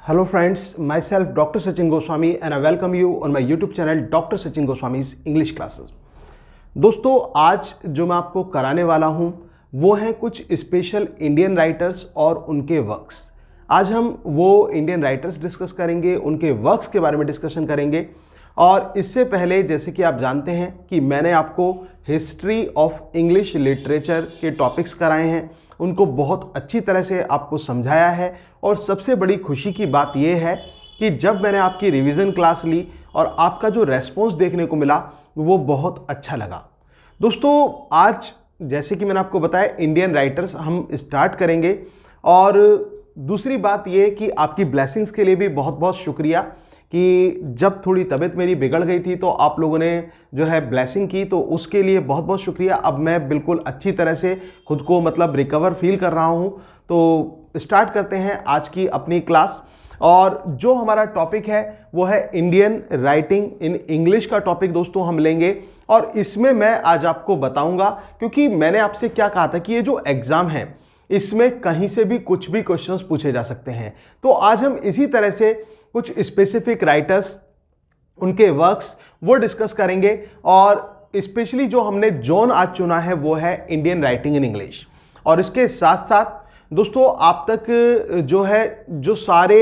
Hello friends, myself Dr. Sachin Goswami and I welcome you on my YouTube channel Dr. Sachin Goswami's English Classes। दोस्तों आज जो मैं आपको कराने वाला हूं वो हैं कुछ स्पेशल इंडियन राइटर्स और उनके वर्क्स। आज हम वो इंडियन राइटर्स डिस्कस करेंगे, उनके वर्क्स के बारे में डिस्कशन करेंगे। और इससे पहले जैसे कि आप जानते हैं कि मैंने आपको हिस्ट्री ऑफ इंग्लिश लिटरेचर के टॉपिक्स कराए हैं, उनको बहुत अच्छी तरह से आपको समझाया है। और सबसे बड़ी खुशी की बात यह है कि जब मैंने आपकी रिवीजन क्लास ली और आपका जो रेस्पॉन्स देखने को मिला वो बहुत अच्छा लगा। दोस्तों आज जैसे कि मैंने आपको बताया इंडियन राइटर्स हम स्टार्ट करेंगे। और दूसरी बात यह कि आपकी ब्लेसिंग्स के लिए भी बहुत बहुत शुक्रिया कि जब थोड़ी तबीयत मेरी बिगड़ गई थी तो आप लोगों ने जो है ब्लेसिंग की, तो उसके लिए बहुत बहुत शुक्रिया। अब मैं बिल्कुल अच्छी तरह से खुद को रिकवर फील कर रहा हूँ। तो स्टार्ट करते हैं आज की अपनी क्लास। और जो हमारा टॉपिक है वो है इंडियन राइटिंग इन इंग्लिश का टॉपिक दोस्तों हम लेंगे। और इसमें मैं आज आपको बताऊंगा, क्योंकि मैंने आपसे क्या कहा था कि ये जो एग्जाम है इसमें कहीं से भी कुछ भी क्वेश्चंस पूछे जा सकते हैं। तो आज हम इसी तरह से कुछ स्पेसिफिक राइटर्स, उनके वर्क्स वो डिस्कस करेंगे। और स्पेशली जो हमने जोन आज चुना है वो है इंडियन राइटिंग इन इंग्लिश। और इसके साथ साथ दोस्तों आप तक जो सारे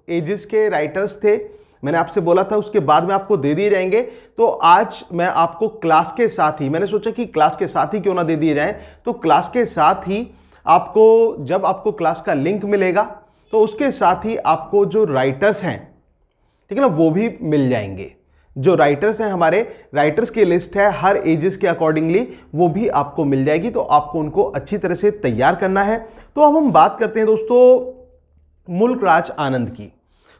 एजेस के राइटर्स थे मैंने आपसे बोला था उसके बाद में आपको दे दिए जाएंगे। तो आज मैं आपको क्लास के साथ ही, मैंने सोचा कि क्लास के साथ ही क्यों ना दे दिए जाएं, तो क्लास के साथ ही आपको जब आपको क्लास का लिंक मिलेगा तो उसके साथ ही आपको जो राइटर्स हैं, ठीक है ना, वो भी मिल जाएंगे। जो राइटर्स हैं हमारे राइटर्स की लिस्ट है हर एजेस के अकॉर्डिंगली, वो भी आपको मिल जाएगी। तो आपको उनको अच्छी तरह से तैयार करना है। तो अब हम बात करते हैं दोस्तों मुल्क राज आनंद की।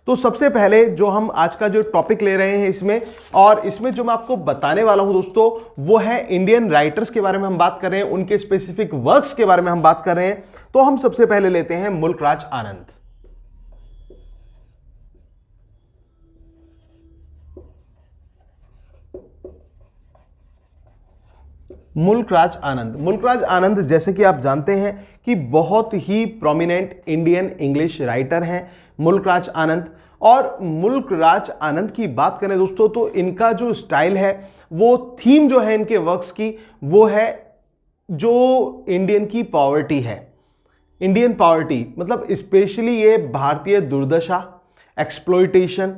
तो सबसे पहले जो हम आज का जो टॉपिक ले रहे हैं इसमें जो मैं आपको बताने वाला हूं दोस्तों वो है इंडियन राइटर्स के बारे में हम बात कर रहे हैं, उनके स्पेसिफिक वर्क्स के बारे में हम बात कर रहे हैं। तो हम सबसे पहले लेते हैं मुल्क राज आनंद। मुल्क राज आनंद जैसे कि आप जानते हैं कि बहुत ही प्रोमिनेंट इंडियन इंग्लिश राइटर हैं मुल्क राज आनंद। और मुल्क राज आनंद की बात करें दोस्तों तो इनका जो स्टाइल है, वो थीम जो है इनके वर्क्स की वो है जो इंडियन की पॉवर्टी है। इंडियन पॉवर्टी स्पेशली ये भारतीय दुर्दशा, एक्सप्लॉयटेशन,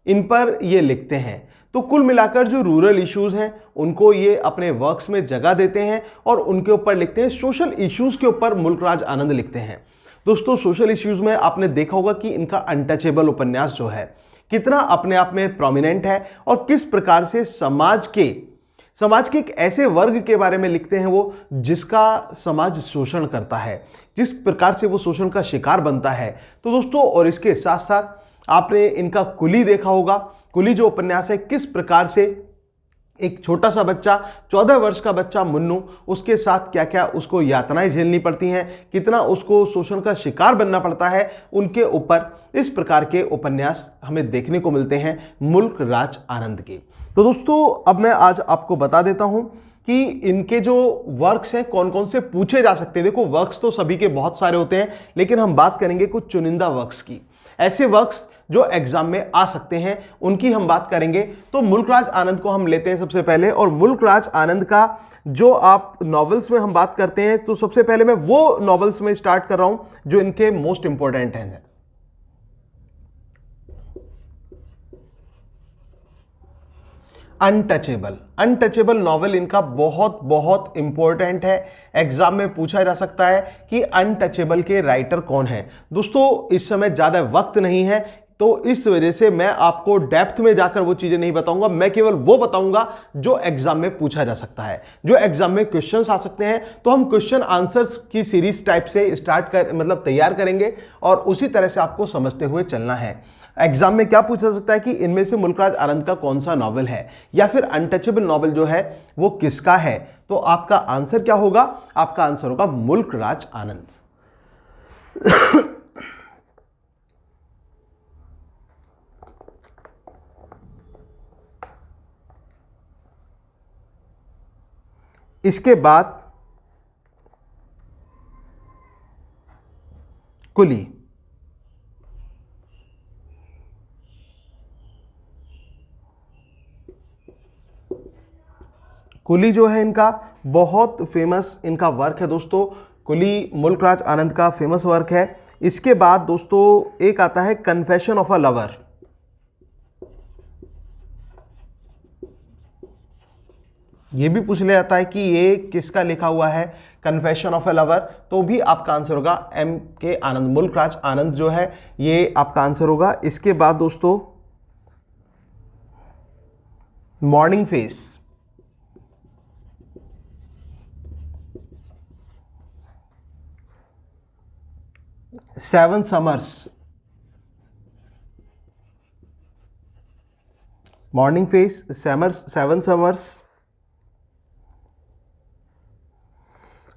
इन पर ये लिखते हैं। तो कुल मिलाकर जो रूरल इश्यूज हैं उनको ये अपने वर्क्स में जगह देते हैं और उनके ऊपर लिखते हैं। सोशल इश्यूज के ऊपर मुल्क राज आनंद लिखते हैं। दोस्तों सोशल इश्यूज में आपने देखा होगा कि इनका अनटचेबल उपन्यास जो है कितना अपने आप में प्रोमिनेंट है और किस प्रकार से समाज के एक ऐसे वर्ग के बारे में लिखते हैं वो जिसका समाज शोषण करता है, जिस प्रकार से वो शोषण का शिकार बनता है। तो दोस्तों और इसके साथ साथ आपने इनका कुली देखा होगा। कुली जो उपन्यास है किस प्रकार से एक छोटा सा बच्चा, 14 वर्ष का बच्चा मुन्नू, उसके साथ क्या क्या उसको यातनाएं झेलनी पड़ती हैं, कितना उसको शोषण का शिकार बनना पड़ता है, उनके ऊपर इस प्रकार के उपन्यास हमें देखने को मिलते हैं मुल्क राज आनंद के। तो दोस्तों अब मैं आज आपको बता देता हूं कि इनके जो वर्क्स हैं कौन कौन से पूछे जा सकते हैं। देखो वर्क्स तो सभी के बहुत सारे होते हैं, लेकिन हम बात करेंगे कुछ चुनिंदा वर्क्स की, ऐसे वर्क्स जो एग्जाम में आ सकते हैं उनकी हम बात करेंगे। तो मुल्क राज आनंद को हम लेते हैं सबसे पहले। और मुल्क राज आनंद का जो आप नॉवेल्स में हम बात करते हैं तो सबसे पहले मैं वो नॉवेल्स में स्टार्ट कर रहा हूं जो इनके मोस्ट इंपॉर्टेंट हैं। अनटचेबल नॉवेल इनका बहुत बहुत इंपॉर्टेंट है, एग्जाम में पूछा जा सकता है कि अनटचेबल के राइटर कौन है। दोस्तों इस समय ज्यादा वक्त नहीं है तो इस वजह से मैं आपको डेप्थ में जाकर वो चीजें नहीं बताऊंगा, मैं केवल वो बताऊंगा जो एग्जाम में पूछा जा सकता है, जो एग्जाम में क्वेश्चंस आ सकते हैं। तो हम क्वेश्चन आंसर्स की सीरीज टाइप से तैयार करेंगे और उसी तरह से आपको समझते हुए चलना है। एग्जाम में क्या पूछा जा सकता है कि इनमें से मुल्क राज आनंद का कौन सा नॉवेल है या फिर अनटचेबल नॉवेल जो है वो किसका है। तो आपका आंसर क्या होगा? आपका आंसर होगा मुल्क राज आनंद। इसके बाद कुली। कुली जो है इनका बहुत फेमस इनका वर्क है दोस्तों। कुली मुल्क राज आनंद का फेमस वर्क है। इसके बाद दोस्तों एक आता है कन्फेशन ऑफ अ लवर। ये भी पूछ लिया जाता है कि ये किसका लिखा हुआ है, कन्फेशन ऑफ ए लवर, तो भी आपका आंसर होगा एम के आनंद, मुल्क राज आनंद जो है ये आपका आंसर होगा। इसके बाद दोस्तों morning face, seven summers, morning face, seven summers,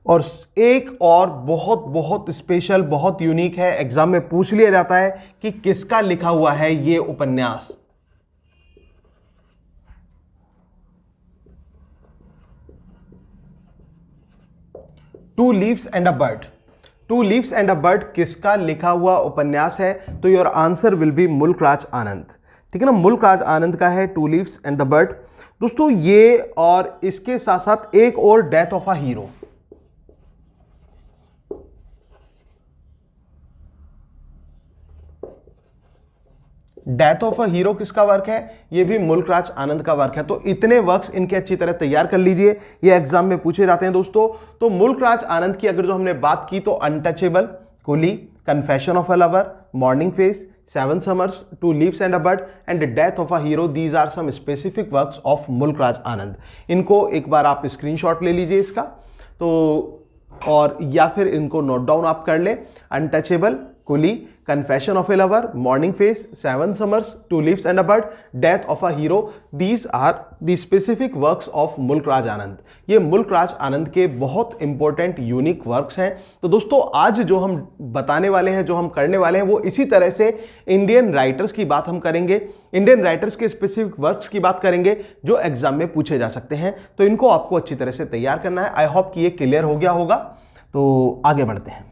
और एक और बहुत बहुत स्पेशल, बहुत यूनिक है, एग्जाम में पूछ लिया जाता है कि किसका लिखा हुआ है ये उपन्यास। Two leaves and a bird. Two leaves and a bird किसका लिखा हुआ उपन्यास है? तो योर आंसर विल बी मुल्क राज आनंद, ठीक है ना, मुल्क राज आनंद का है two leaves and the bird. दोस्तों ये, और इसके साथ साथ एक और, death of a hero. Death of a hero किसका वर्क है? ये भी मुल्क राज आनंद का वर्क है। तो इतने वर्क्स इनके अच्छी तरह तैयार कर लीजिए, ये एग्जाम में पूछे जाते हैं दोस्तों। तो मुल्क राज आनंद की अगर जो हमने बात की तो untouchable, coolie, confession of a lover, morning face, seven summers, two leaves and a bird and death of a hero, these are some specific works of Mulk Raj आनंद। इनको एक बार आप स्क्रीनशॉट ले लीजिए इसका, तो और या फिर इनको नोट डाउन आप कर ले। Untouchable, coolie, confession of a lover, morning face, seven summers, two leaves and a bird, death of a hero, these are the specific works of Mulk Raj आनंद। ये मुल्क राज आनंद के बहुत इंपॉर्टेंट यूनिक वर्क्स हैं। तो दोस्तों आज जो हम बताने वाले हैं, जो हम करने वाले हैं, वो इसी तरह से इंडियन राइटर्स की बात हम करेंगे, इंडियन राइटर्स के स्पेसिफिक वर्क्स की बात करेंगे जो एग्जाम में पूछे जा सकते हैं। तो इनको आपको अच्छी तरह से तैयार करना है। आई होप कि ये क्लियर हो गया होगा। तो आगे बढ़ते हैं।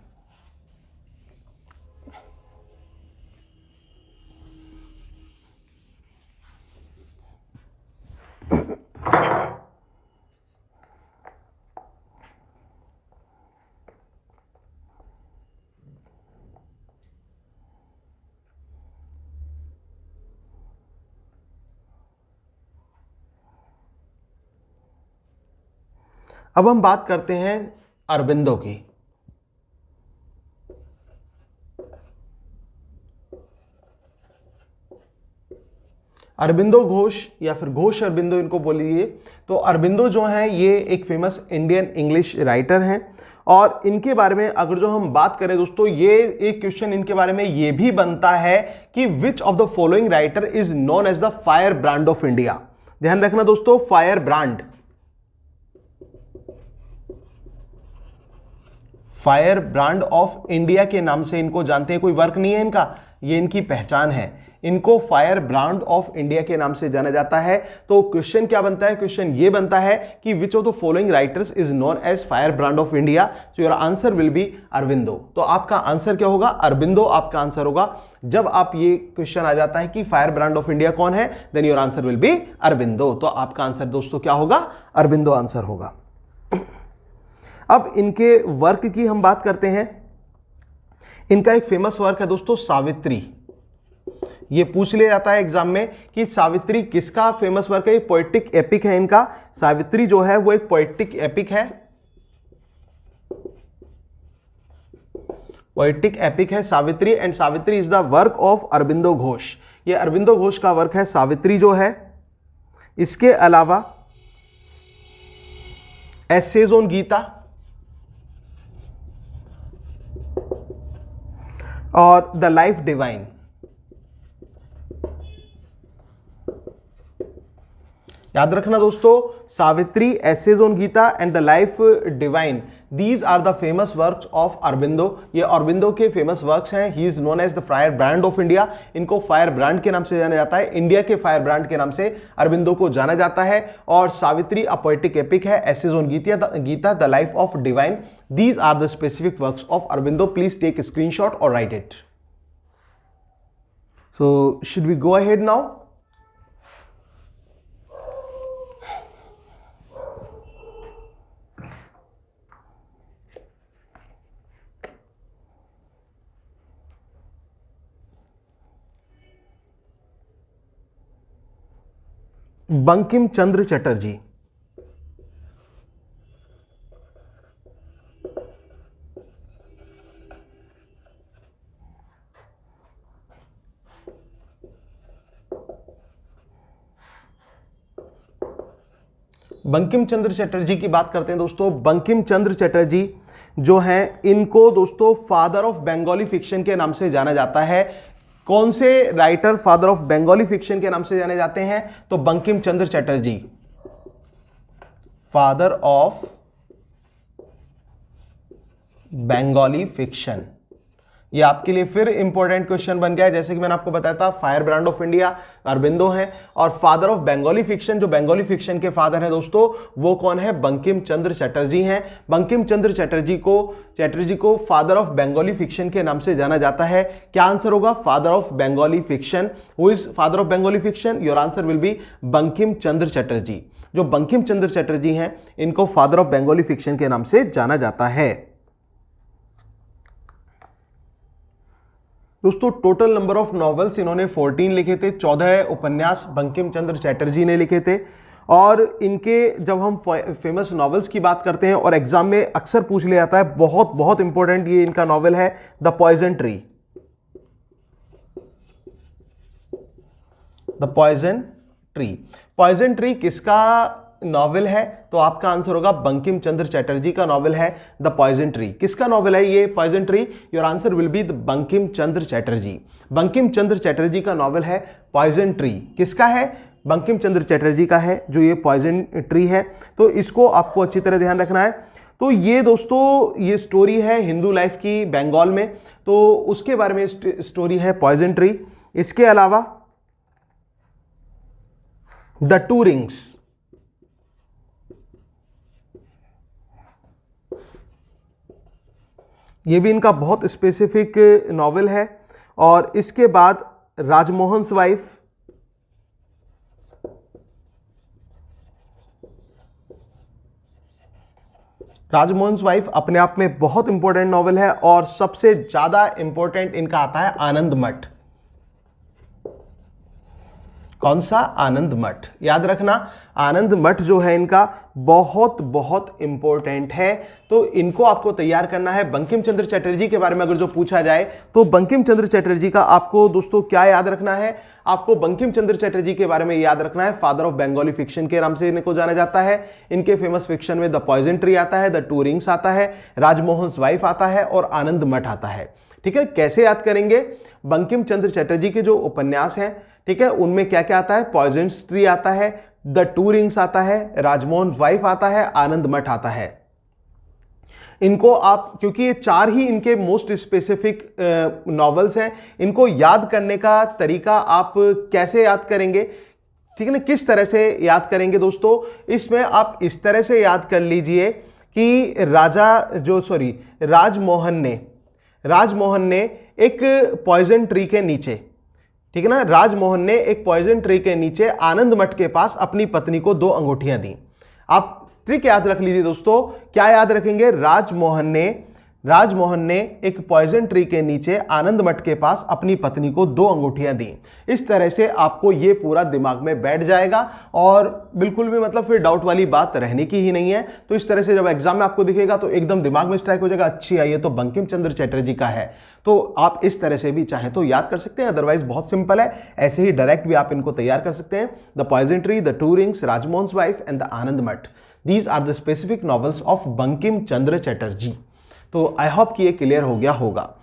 अब हम बात करते हैं अरबिंदो की। अरबिंदो घोष या फिर घोष अरबिंदो इनको बोलिए। तो अरबिंदो जो हैं ये एक फेमस इंडियन इंग्लिश राइटर हैं, और इनके बारे में अगर जो हम बात करें दोस्तों, ये एक क्वेश्चन इनके बारे में ये भी बनता है कि which of the following writer is known as the firebrand of India. ध्यान रखना दोस्तों, firebrand, firebrand of India के नाम से इनको जानते हैं। कोई वर्क नहीं है इनका, ये इनकी पहचान है। इनको फायर ब्रांड ऑफ इंडिया के नाम से जाना जाता है। तो क्वेश्चन क्या बनता है? क्वेश्चन ये बनता है कि which of the following writers is known as firebrand of India. So your answer will be Aurobindo. तो आपका आंसर क्या होगा? अरबिंदो आपका आंसर होगा। जब आप ये क्वेश्चन आ जाता है कि फायर ब्रांड ऑफ इंडिया कौन है, then your answer will be Aurobindo. तो आपका आंसर दोस्तों क्या होगा? अरबिंदो आंसर होगा। अब इनके वर्क की हम बात करते हैं। इनका एक फेमस वर्क है दोस्तों सावित्री। ये पूछ लिया जाता है एग्जाम में कि सावित्री किसका फेमस वर्क है। ये पोएटिक एपिक है इनका। सावित्री जो है वो एक पोएटिक एपिक है, पोएटिक एपिक है Savitri, and Savitri is the work of Aurobindo Ghosh. ये अरबिंदो घोष का वर्क है सावित्री जो है। इसके अलावा एसेज ऑन गीता और द लाइफ डिवाइन। याद रखना दोस्तों, Savitri, essays on Gita and the life divine, these are the famous works of Aurobindo. ये अरबिंदो के फेमस वर्क्स हैं। He is known as the firebrand of India. इनको फायर ब्रांड के नाम से जाना जाता है। इंडिया के फायर ब्रांड के नाम से अरबिंदो को जाना जाता है। और सावित्री अ पोएटिक एपिक है, essays on Gita, the life of divine, these are the specific works of Aurobindo. Please take screenshot और write it. So should we go ahead now? Bankim चंद्र चटर्जी। बंकिम चंद्र चटर्जी की बात करते हैं दोस्तों। बंकिम चंद्र चटर्जी जो हैं, इनको दोस्तों फादर ऑफ बंगाली फिक्शन के नाम से जाना जाता है। कौन से writer father of Bengali fiction के नाम से जाने जाते हैं? तो बंकिम चंद्र Chatterjee, father of Bengali fiction. ये आपके लिए फिर इंपॉर्टेंट क्वेश्चन बन गया है। जैसे कि मैंने आपको बताया था, fire brand of India Aurobindo हैं, और फादर ऑफ बंगाली फिक्शन, जो बंगाली फिक्शन के फादर हैं दोस्तों, वो कौन है? बंकिम चंद्र चटर्जी हैं। बंकिम चंद्र चटर्जी को फादर ऑफ बंगाली फिक्शन के नाम से जाना जाता है। क्या आंसर होगा? Father of Bengali fiction. Who is father of Bengali fiction? Your answer will be Bankim चंद्र चटर्जी। जो बंकिम चंद्र चटर्जी हैं, इनको फादर ऑफ बंगाली फिक्शन के नाम से जाना जाता है। दोस्तों टोटल नंबर ऑफ नॉवेल्स इन्होंने 14 लिखे थे। 14 उपन्यास बंकिम चंद्र चटर्जी ने लिखे थे। और इनके जब हम फेमस नॉवेल्स की बात करते हैं और एग्जाम में अक्सर पूछ लिया जाता है, बहुत बहुत इंपॉर्टेंट ये इनका नॉवेल है, the poison tree. The poison tree. Poison tree किसका नॉवेल है? तो आपका आंसर होगा बंकिम चंद्र चटर्जी का नॉवेल है द पॉइजन ट्री। किसका नॉवेल है ये poison tree? Your answer will be the Bankim चंद्र चटर्जी। बंकिम चंद्र चटर्जी का नॉवेल है पॉइजन ट्री। किसका है? बंकिम चंद्र चटर्जी का है जो ये पॉइजन ट्री है। तो इसको आपको अच्छी तरह ध्यान रखना है। तो ये दोस्तों ये स्टोरी है हिंदू लाइफ की बंगाल में, तो उसके बारे में स्टोरी है पॉइजन ट्री। इसके अलावा द टू रिंग्स, ये भी इनका बहुत स्पेसिफिक नॉवेल है। और इसके बाद राजमोहन्स वाइफ, राजमोहन्स वाइफ अपने आप में बहुत इंपॉर्टेंट नॉवेल है। और सबसे ज्यादा इंपॉर्टेंट इनका आता है आनंद मठ। कौन सा? आनंद मठ। याद रखना, आनंद मठ जो है इनका बहुत बहुत इंपॉर्टेंट है। तो इनको आपको तैयार करना है। बंकिम चंद्र चटर्जी के बारे में अगर जो पूछा जाए तो बंकिम चंद्र चटर्जी का आपको दोस्तों क्या याद रखना है? आपको बंकिम चंद्र चटर्जी के बारे में याद रखना है, फादर ऑफ बंगाली फिक्शन के नाम से इनको जाना जाता है। इनके फेमस फिक्शन में द पॉइजन ट्री आता है, द टू रिंग्स आता है, राजमोहन्स वाइफ आता है और आनंद मठ आता है। ठीक है, कैसे याद करेंगे? बंकिम चंद्र चटर्जी के जो उपन्यास हैं, ठीक है, उनमें क्या क्या आता है? पॉइजन ट्री आता है, द टू रिंग्स आता है, राजमोहन वाइफ आता है, आनंद मठ आता है। इनको आप, क्योंकि ये चार ही इनके मोस्ट स्पेसिफिक नॉवेल्स हैं, इनको याद करने का तरीका आप कैसे याद करेंगे? ठीक है ना, किस तरह से याद करेंगे दोस्तों? इसमें आप इस तरह से याद कर लीजिए कि राजमोहन ने एक पॉइजन ट्री के नीचे, ठीक है ना, राजमोहन ने एक पॉइजन ट्री के नीचे आनंद मठ के पास अपनी पत्नी को 2 अंगूठियां दी। आप ट्रिक याद रख लीजिए दोस्तों। क्या याद रखेंगे? राजमोहन ने एक पॉइजन ट्री के नीचे आनंद मठ के पास अपनी पत्नी को 2 अंगूठियां दी। इस तरह से आपको ये पूरा दिमाग में बैठ जाएगा और बिल्कुल भी मतलब फिर डाउट वाली बात रहने की ही नहीं है। तो इस तरह से जब एग्जाम में आपको दिखेगा तो एकदम दिमाग में स्ट्राइक हो जाएगा, अच्छी है ये तो बंकिम चंद्र चटर्जी का है। तो आप इस तरह से भी चाहें तो याद कर सकते हैं, अदरवाइज बहुत सिंपल है, ऐसे ही डायरेक्ट भी आप इनको तैयार कर सकते हैं। The poison tree, the two rings, Rajmohan's wife and the Anandamath, these are the specific novels of Bankim चंद्र चटर्जी। तो आई होप कि ये क्लियर हो गया होगा।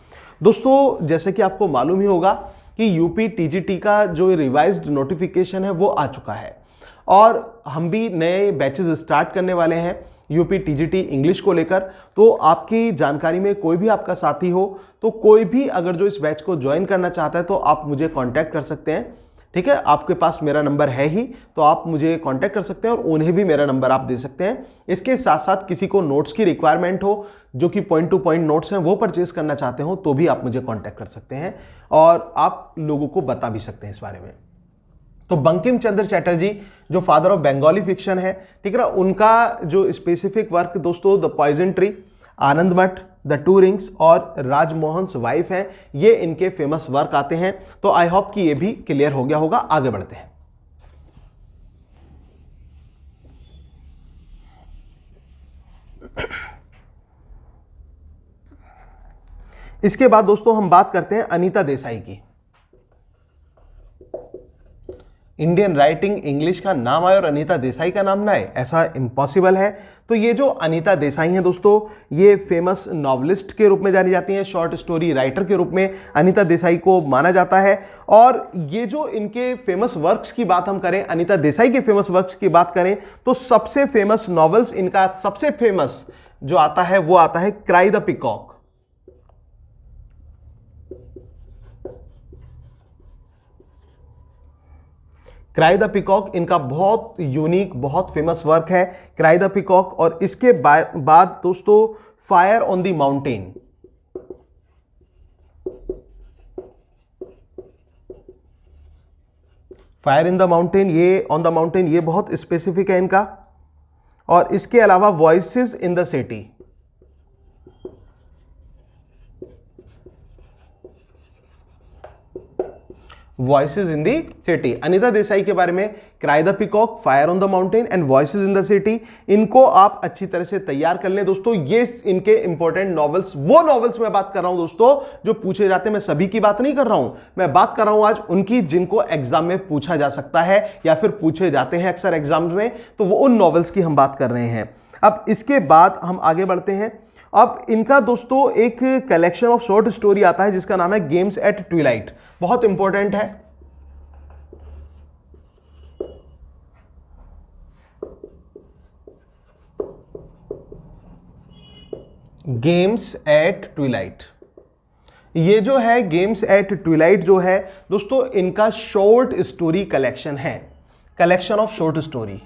दोस्तों जैसे कि आपको मालूम ही होगा कि यूपी टीजीटी का जो रिवाइज्ड नोटिफिकेशन है वो आ चुका है और हम भी नए बैचेस स्टार्ट करने वाले हैं यूपी टीजीटी इंग्लिश को लेकर। तो आपकी जानकारी में कोई भी आपका साथी हो तो कोई भी अगर जो इस बैच को ज्वाइन करना चाहता है तो आप मुझे कांटेक्ट कर सकते हैं। ठीक है, आपके पास मेरा नंबर है ही, तो आप मुझे कांटेक्ट कर सकते हैं और उन्हें भी मेरा नंबर आप दे सकते हैं। इसके साथ साथ किसी को नोट्स की रिक्वायरमेंट हो, जो कि पॉइंट टू पॉइंट नोट्स हैं, वो परचेज करना चाहते हो तो भी आप मुझे कांटेक्ट कर सकते हैं और आप लोगों को बता भी सकते हैं इस बारे में। तो बंकिम चंद्र चटर्जी जो फादर ऑफ बंगाली फिक्शन है, ठीक है ना, उनका जो स्पेसिफिक वर्क दोस्तों द पॉइजन ट्री, आनंद मठ, द टू रिंग्स और राजमोहन्स वाइफ है, ये इनके फेमस वर्क आते हैं। तो आई होप कि ये भी क्लियर हो गया होगा। आगे बढ़ते हैं। इसके बाद दोस्तों हम बात करते हैं अनीता देसाई की। इंडियन राइटिंग इंग्लिश का नाम आए और अनीता देसाई का नाम ना आए, ऐसा इम्पॉसिबल है। तो ये जो अनीता देसाई हैं दोस्तों, ये फेमस नॉवलिस्ट के रूप में जानी जाती हैं, शॉर्ट स्टोरी राइटर के रूप में अनीता देसाई को माना जाता है। और ये जो इनके फेमस वर्क्स की बात हम करें, अनीता देसाई के फेमस वर्क्स की बात करें, तो सबसे फेमस नॉवेल्स, इनका सबसे फेमस जो आता है वो आता है cry the peacock. Cry the peacock इनका बहुत यूनिक, बहुत फेमस वर्क है, क्राई द पीकॉक। और इसके बाद दोस्तों fire on the mountain. Fire in the mountain, ये ऑन द माउंटेन, ये बहुत स्पेसिफिक है इनका। और इसके अलावा voices in the city. Voices in the city, Anita Desai के बारे में cry the peacock, fire on the mountain and voices in the city, इनको आप अच्छी तरह से तैयार कर लें दोस्तों। ये इनके इंपॉर्टेंट नॉवेल्स, वो नॉवेल्स मैं बात कर रहा हूं दोस्तों जो पूछे जाते हैं। मैं सभी की बात नहीं कर रहा हूं, मैं बात कर रहा हूं आज उनकी जिनको एग्जाम में पूछा जा सकता है या फिर पूछे जाते हैं अक्सर एग्जाम में, तो वो उन नॉवेल्स की हम बात कर रहे हैं। अब इसके बाद हम आगे बढ़ते हैं। अब इनका दोस्तों एक कलेक्शन ऑफ शॉर्ट स्टोरी आता है जिसका नाम है गेम्स एट ट्विलाइट, बहुत इंपॉर्टेंट है। गेम्स एट ट्विलाइट, ये जो है गेम्स एट ट्विलाइट जो है दोस्तों, इनका शॉर्ट स्टोरी कलेक्शन है, कलेक्शन ऑफ शॉर्ट स्टोरी।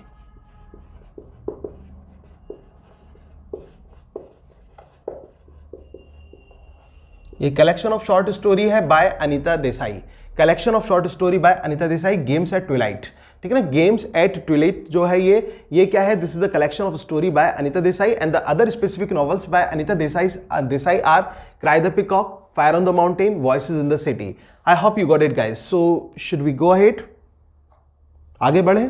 ये कलेक्शन ऑफ शॉर्ट स्टोरी है by Anita Desai, collection of short story by Anita Desai, games at twilight, ठीक है ना। गेम्स एट ट्विलाइट जो है ये क्या है, this is the collection of story by Anita Desai and the other specific novels by Anita Desai are cry the peacock, fire on the mountain, voices in the city. I hope you got it guys. So should we go ahead, आगे बढ़े।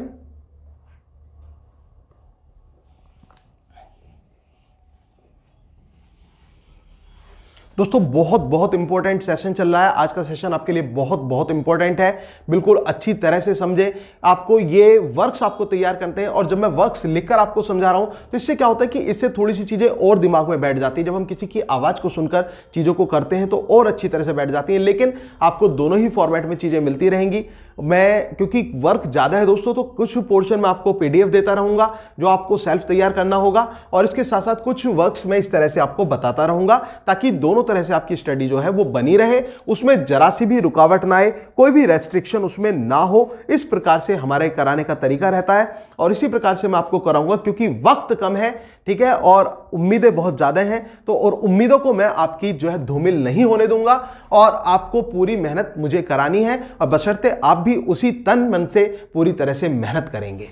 दोस्तों बहुत बहुत important session चल रहा है, आज का सेशन आपके लिए बहुत बहुत इंपॉर्टेंट है, बिल्कुल अच्छी तरह से समझे। आपको ये वर्क्स आपको तैयार करते हैं, और जब मैं वर्क्स लिखकर आपको समझा रहा हूं तो इससे क्या होता है कि इससे थोड़ी सी चीजें और दिमाग में बैठ जाती है। जब हम किसी की आवाज को सुनकर चीजों को करते हैं तो और अच्छी तरह से बैठ जाती है। लेकिन आपको दोनों ही फॉर्मेट में चीजें मिलती रहेंगी। मैं क्योंकि वर्क ज्यादा है दोस्तों, तो कुछ पोर्शन में आपको पीडीएफ देता रहूंगा जो आपको सेल्फ तैयार करना होगा, और इसके साथ साथ कुछ वर्क्स मैं इस तरह से आपको बताता रहूंगा ताकि दोनों तरह से आपकी स्टडी जो है वो बनी रहे, उसमें जरा सी भी रुकावट ना आए, कोई भी रेस्ट्रिक्शन उसमें ना हो। इस प्रकार से हमारे कराने का तरीका रहता है, और इसी प्रकार से मैं आपको कराऊंगा क्योंकि वक्त कम है, ठीक है, और उम्मीदें बहुत ज्यादा हैं। तो और उम्मीदों को मैं आपकी जो है धूमिल नहीं होने दूंगा, और आपको पूरी मेहनत मुझे करानी है, और बशर्ते आप भी उसी तन मन से पूरी तरह से मेहनत करेंगे।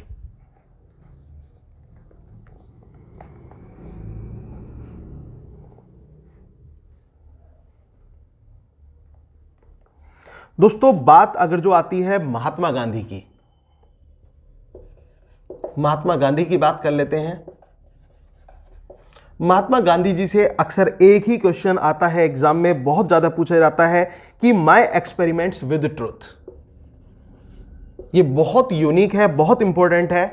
दोस्तों बात अगर जो आती है महात्मा गांधी की, महात्मा गांधी की बात कर लेते हैं। महात्मा गांधी जी से अक्सर एक ही क्वेश्चन आता है एग्जाम में, बहुत ज्यादा पूछा जाता है कि माय एक्सपेरिमेंट्स विद ट्रूथ। ये बहुत यूनिक है, बहुत इंपॉर्टेंट है।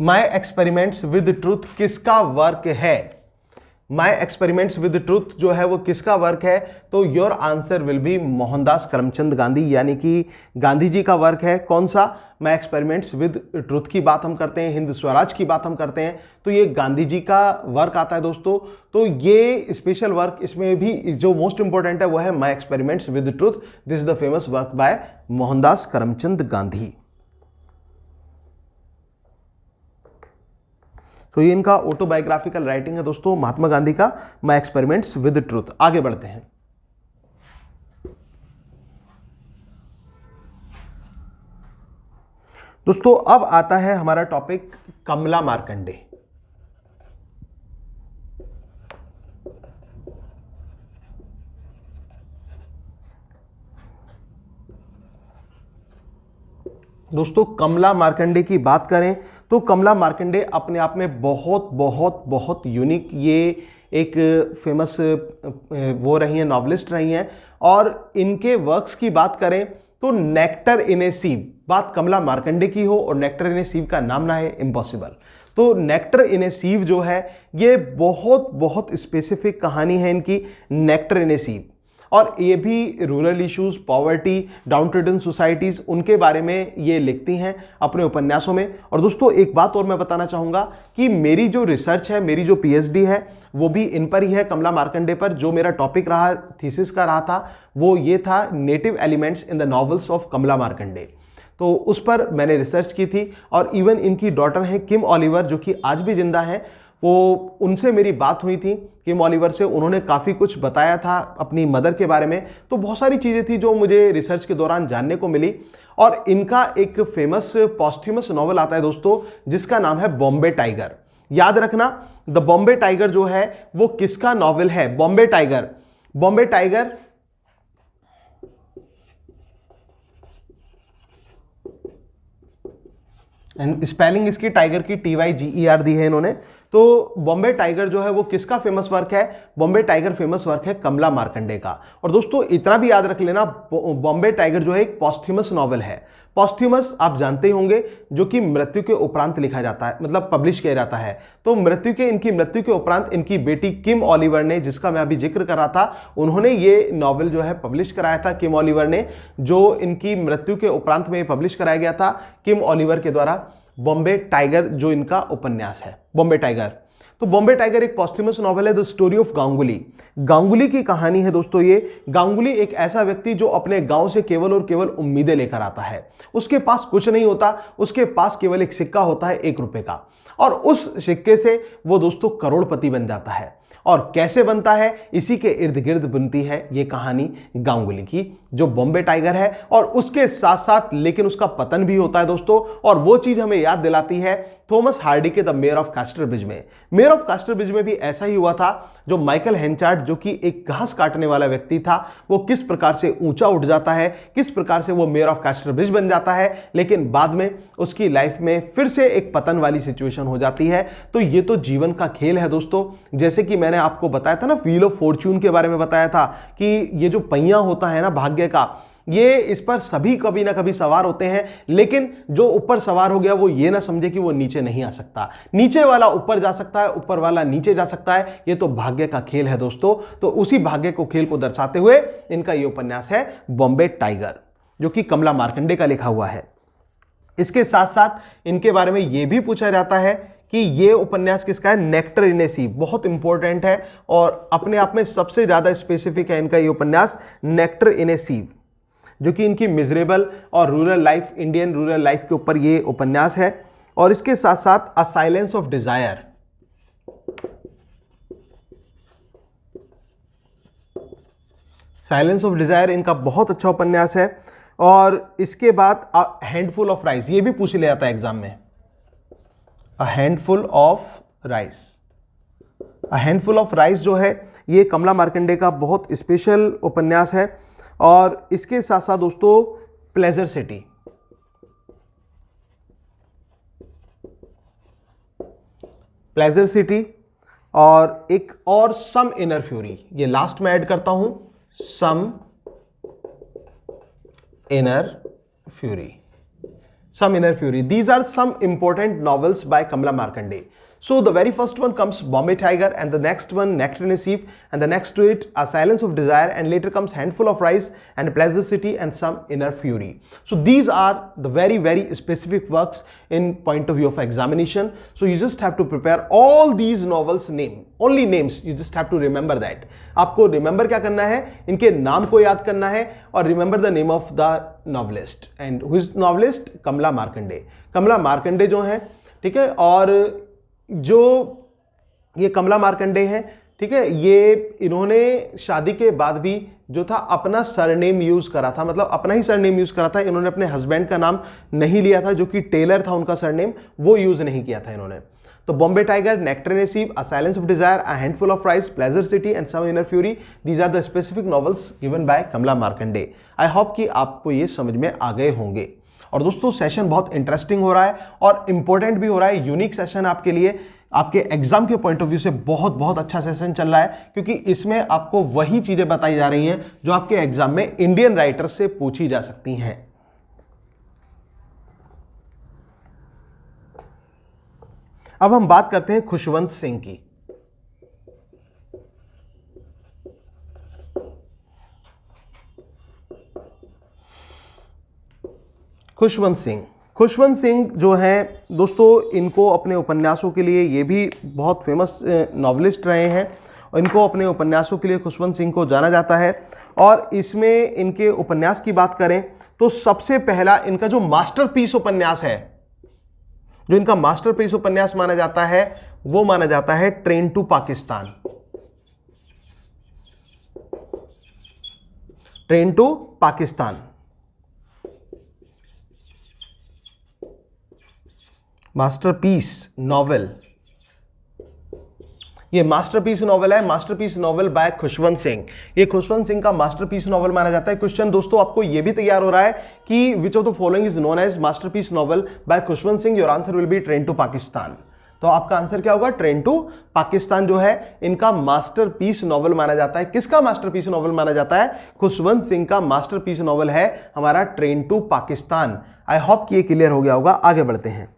माय एक्सपेरिमेंट्स विद ट्रूथ किसका वर्क है? माय एक्सपेरिमेंट्स विद ट्रूथ जो है वो किसका वर्क है? तो your answer will B Mohandas Karamchand Gandhi, यानी कि गांधी जी का वर्क है। कौन सा? माय एक्सपेरिमेंट्स विद ट्रूथ की बात हम करते हैं, हिंद स्वराज की बात हम करते हैं, तो ये गांधी जी का वर्क आता है दोस्तों। तो ये स्पेशल वर्क, इसमें भी जो मोस्ट इंपॉर्टेंट है वो है my experiments with truth. This is the famous work bye Mohandas Karamchand Gandhi. तो ये इनका ऑटोबायोग्राफिकल राइटिंग है दोस्तों, महात्मा गांधी का माय एक्सपेरिमेंट्स विद ट्रूथ। आगे बढ़ते हैं। दोस्तों अब आता है हमारा टॉपिक कमला मार्कंडे। दोस्तों कमला मार्कंडे की बात करें तो कमला मार्कंडे अपने आप में बहुत बहुत बहुत यूनिक, ये एक फेमस वो रही हैं, नॉवलिस्ट रही हैं। और इनके वर्क्स की बात करें तो नेक्टर इन ए सीव, बात कमला मार्कंडे की हो और नेक्टर इन ए सीव का नाम ना है, इम्पॉसिबल। तो नेक्टर इन ए सीव जो है ये बहुत बहुत स्पेसिफिक कहानी है इनकी, नेक्टर इन ए सीव। और ये भी rural issues, poverty, downtrodden societies, उनके बारे में ये लिखती हैं अपने उपन्यासों में। और दोस्तों एक बात और मैं बताना चाहूँगा कि मेरी जो रिसर्च है, मेरी जो पीएचडी है, वो भी इन पर ही है, कमला मार्कंडे पर। जो मेरा टॉपिक रहा, थीसिस का रहा था, वो ये था native elements in the novels of Kamala Markandaya. तो उस पर मैंने रिसर्च की थी। और इवन इनकी डॉटर हैं किम ऑलिवर, जो कि आज भी जिंदा हैं, वो उनसे मेरी बात हुई थी, किम ऑलिवर से। उन्होंने काफ़ी कुछ बताया था अपनी मदर के बारे में। तो बहुत सारी चीज़ें थी जो मुझे रिसर्च के दौरान जानने को मिली। और इनका एक फेमस पॉस्थ्यूमस नॉवल आता है दोस्तों, जिसका नाम है बॉम्बे टाइगर। याद रखना, द बॉम्बे टाइगर जो है वो किसका नॉवल है? Bombay tiger. Bombay tiger and spelling इसकी टाइगर की TYGER दी है इन्होंने। तो बॉम्बे टाइगर जो है वो किसका फेमस वर्क है? बॉम्बे टाइगर फेमस वर्क है कमला मार्कंडे का। और दोस्तों इतना भी याद रख लेना, बॉम्बे टाइगर जो है एक पॉस्थ्यूमस नॉवल है। पॉस्थ्यूमस आप जानते ही होंगे, जो कि मृत्यु के उपरांत लिखा जाता है, मतलब पब्लिश किया जाता है। तो इनकी मृत्यु के उपरांत इनकी बेटी किम ऑलिवर ने, जिसका मैं अभी जिक्र कर रहा था, उन्होंने ये नॉवल जो है पब्लिश कराया था। किम ऑलिवर ने, जो इनकी मृत्यु के उपरांत में पब्लिश कराया गया था किम ऑलिवर के द्वारा, बॉम्बे टाइगर जो इनका उपन्यास है, बॉम्बे टाइगर। तो बॉम्बे टाइगर एक पॉस्थ्यूमस नॉवल है, the story of Ganguly. Ganguly की कहानी है दोस्तों ये। गांगुली एक ऐसा व्यक्ति जो अपने गांव से केवल और केवल उम्मीदें लेकर आता है। उसके पास कुछ नहीं होता, उसके पास केवल एक सिक्का होता है 1 रुपए का, और उस सिक्के से वो दोस्तों करोड़पति बन जाता है। और कैसे बनता है, इसी के इर्द गिर्द बनती है ये कहानी गांगुली की, जो बॉम्बे टाइगर है। और उसके साथ साथ लेकिन उसका पतन भी होता है दोस्तों। और वो चीज हमें याद दिलाती है थॉमस हार्डी के द मेयर ऑफ कास्टरब्रिज में। मेयर ऑफ कास्टरब्रिज में भी ऐसा ही हुआ था, जो माइकल हेंचार्ट, जो कि एक घास काटने वाला व्यक्ति था, वो किस प्रकार से ऊंचा उठ जाता है, किस प्रकार से वो मेयर ऑफ कास्टरब्रिज बन जाता है, लेकिन बाद में उसकी लाइफ में फिर से एक पतन वाली सिचुएशन हो जाती है। तो ये तो जीवन का खेल है दोस्तों। जैसे कि मैंने आपको बताया था ना, व्हील ऑफ फॉर्च्यून के बारे में बताया था कि ये जो पहिया होता है ना भाग्य का, ये इस पर सभी कभी ना कभी सवार होते हैं, लेकिन जो ऊपर सवार हो गया वो ये ना समझे कि वो नीचे नहीं आ सकता। नीचे वाला ऊपर जा सकता है, ऊपर वाला नीचे जा सकता है। ये तो भाग्य का खेल है दोस्तों। तो उसी भाग्य को खेल को दर्शाते हुए इनका ये उपन्यास है बॉम्बे टाइगर, जो कि कमला मार्कंडे का लिखा हुआ है। इसके साथ साथ इनके बारे में यह भी पूछा जाता है कि ये उपन्यास किसका है? Nectar in a सीव। बहुत इंपॉर्टेंट है और अपने आप में सबसे ज्यादा स्पेसिफिक है इनका ये उपन्यास, नेक्टर इन ए सीव, जो कि इनकी मिजरेबल और rural life, Indian rural life के ऊपर ये उपन्यास है। और इसके साथ साथ अ silence of Dzire, silence of Dzire इनका बहुत अच्छा उपन्यास है। और इसके बाद अ हैंडफुल ऑफ राइस, ये भी पूछ लिया जाता है एग्जाम में। अ handful of rice, a handful of rice जो है ये कमला मार्कंडे का बहुत स्पेशल उपन्यास है। और इसके साथ साथ दोस्तों प्लेजर सिटी, प्लेजर सिटी और एक और सम इनर फ्यूरी, ये लास्ट में ऐड करता हूं, some inner fury, some inner fury. These are some important novels by Kamala Markande. So the very first one comes Bombay Tiger, and the next one Nectar in a Sieve, and the next to it A Silence of Desire, and later comes Handful of Rice and Pleasure City and Some Inner Fury. So these are the very very specific works in point of view of examination. So you just have to prepare all these novels name, only names, you just have to remember that. आपको remember क्या करना है? इनके नाम को याद करना है और remember the name of the novelist. And who is novelist? कमला मार्कंडे। कमला मार्कंडे जो है, ठीक है, और जो ये कमला मार्कंडे हैं, ठीक है, ये इन्होंने शादी के बाद भी जो था अपना सरनेम यूज करा था, मतलब अपना ही सरनेम यूज करा था। इन्होंने अपने हस्बैंड का नाम नहीं लिया था, जो कि टेलर था उनका सरनेम, वो यूज नहीं किया था इन्होंने। तो Bombay tiger, nectar in a sieve, a silence of desire, a handful of rice, pleasure city and some inner fury, these are the specific novels given by Kamala Markandaya. I hope कि आपको ये समझ में आ गए होंगे। और दोस्तों सेशन बहुत इंटरेस्टिंग हो रहा है और इंपॉर्टेंट भी हो रहा है, यूनिक सेशन आपके लिए, आपके एग्जाम के पॉइंट ऑफ व्यू से बहुत बहुत अच्छा सेशन चल रहा है, क्योंकि इसमें आपको वही चीजें बताई जा रही हैं जो आपके एग्जाम में इंडियन राइटर से पूछी जा सकती हैं। अब हम बात करते हैं खुशवंत सिंह की। खुशवंत सिंह जो है दोस्तों, इनको अपने उपन्यासों के लिए, ये भी बहुत फेमस नॉवलिस्ट रहे हैं और इनको अपने उपन्यासों के लिए खुशवंत सिंह को जाना जाता है। और इसमें इनके उपन्यास की बात करें तो सबसे पहला इनका जो मास्टरपीस उपन्यास है, जो इनका मास्टरपीस उपन्यास माना जाता है, वो माना जाता है train to Pakistan. Train to Pakistan masterpiece novel, ये मास्टरपीस नॉवेल है, masterpiece novel by Khushwant Singh. ये खुशवंत सिंह का मास्टरपीस नॉवेल माना जाता है। क्वेश्चन दोस्तों आपको ये भी तैयार हो रहा है कि which of the following is known as masterpiece novel by Khushwant Singh, your answer will be train to Pakistan. तो आपका आंसर क्या होगा? ट्रेन टू पाकिस्तान जो है इनका मास्टरपीस नॉवेल माना जाता है। किसका मास्टरपीस नॉवेल माना जाता है? खुशवंत सिंह का मास्टरपीस नॉवेल है हमारा train to Pakistan. I hope कि ये क्लियर हो गया होगा। आगे बढ़ते हैं।